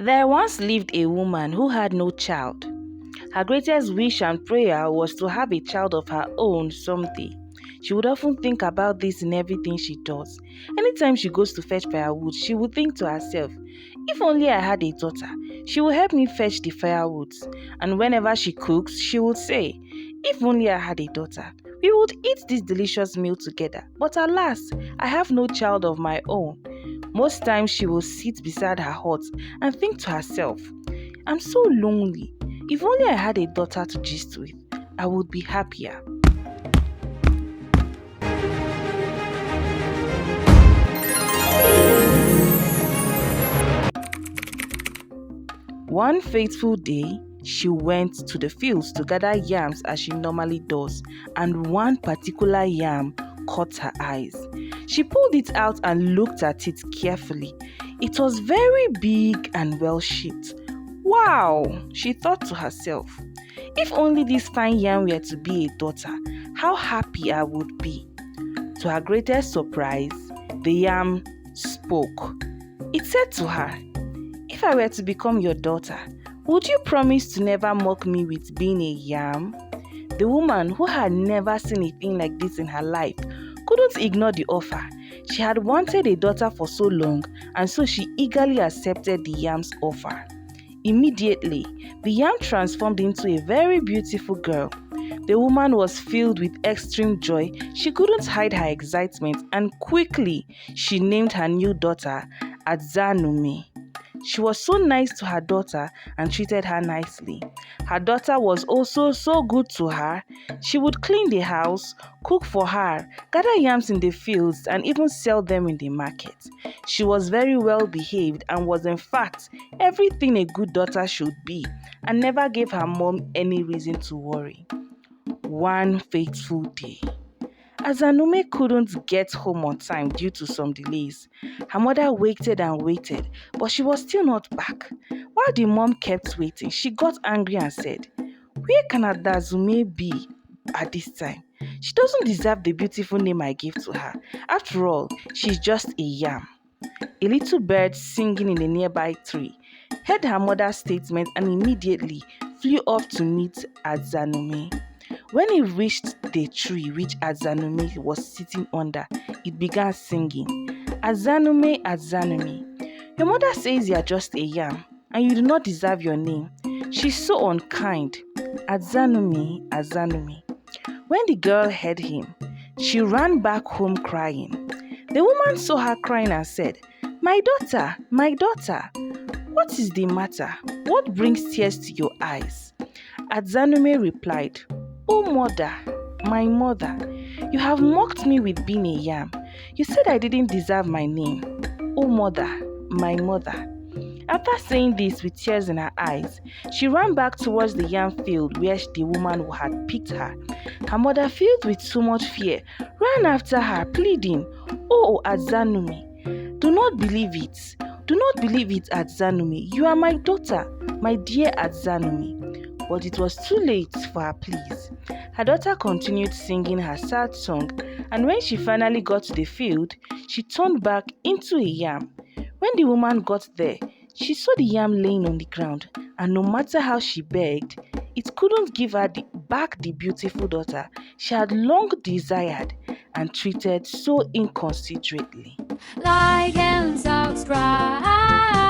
There once lived a woman who had no child. Her greatest wish and prayer was to have a child of her own someday. She would often think about this in everything she does. Anytime she goes to fetch firewood, she would think to herself, if only I had a daughter, she will help me fetch the firewoods. And whenever she cooks, she would say, if only I had a daughter, we would eat this delicious meal together. But alas, I have no child of my own. Most times she will sit beside her hut and think to herself, I'm so lonely. If only I had a daughter to gist with, I would be happier. One fateful day, she went to the fields to gather yams as she normally does, and one particular yam caught her eyes. She pulled it out and looked at it carefully. It was very big and well shaped. Wow, she thought to herself. If only this fine yam were to be a daughter, how happy I would be. To her greatest surprise, the yam spoke. It said to her, if I were to become your daughter, would you promise to never mock me with being a yam? The woman, who had never seen a thing like this in her life, couldn't ignore the offer. She had wanted a daughter for so long, and so she eagerly accepted the yam's offer. Immediately, the yam transformed into a very beautiful girl. The woman was filled with extreme joy. She couldn't hide her excitement, and quickly she named her new daughter Adzanumee. She was so nice to her daughter and treated her nicely. Her daughter was also so good to her. She would clean the house, cook for her, gather yams in the fields, and even sell them in the market. She was very well behaved and was in fact everything a good daughter should be, and never gave her mom any reason to worry. One fateful day, Adzanumee couldn't get home on time due to some delays. Her mother waited and waited, but she was still not back. While the mom kept waiting, she got angry and said, where can Adzanumee be at this time? She doesn't deserve the beautiful name I gave to her. After all, she's just a yam. A little bird singing in a nearby tree heard her mother's statement and immediately flew off to meet Adzanumee. When it reached the tree which Adzanumee was sitting under, it began singing, Adzanumee, Adzanumee, your mother says you are just a yam and you do not deserve your name. She's so unkind. Adzanumee, Adzanumee. When the girl heard him, she ran back home crying. The woman saw her crying and said, my daughter, what is the matter? What brings tears to your eyes? Adzanumee replied, oh mother, my mother, you have mocked me with being a yam. You said I didn't deserve my name. Oh mother, my mother. After saying this with tears in her eyes, she ran back towards the yam field where the woman who had picked her. Her mother, filled with so much fear, ran after her, pleading, oh Adzanumee, do not believe it. Do not believe it, Adzanumee. You are my daughter, my dear Adzanumee. But it was too late for her pleas. Her daughter continued singing her sad song, and when she finally got to the field, she turned back into a yam. When the woman got there, she saw the yam laying on the ground, and no matter how she begged, it couldn't give her back the beautiful daughter she had long desired and treated so inconsiderately. Like and subscribe.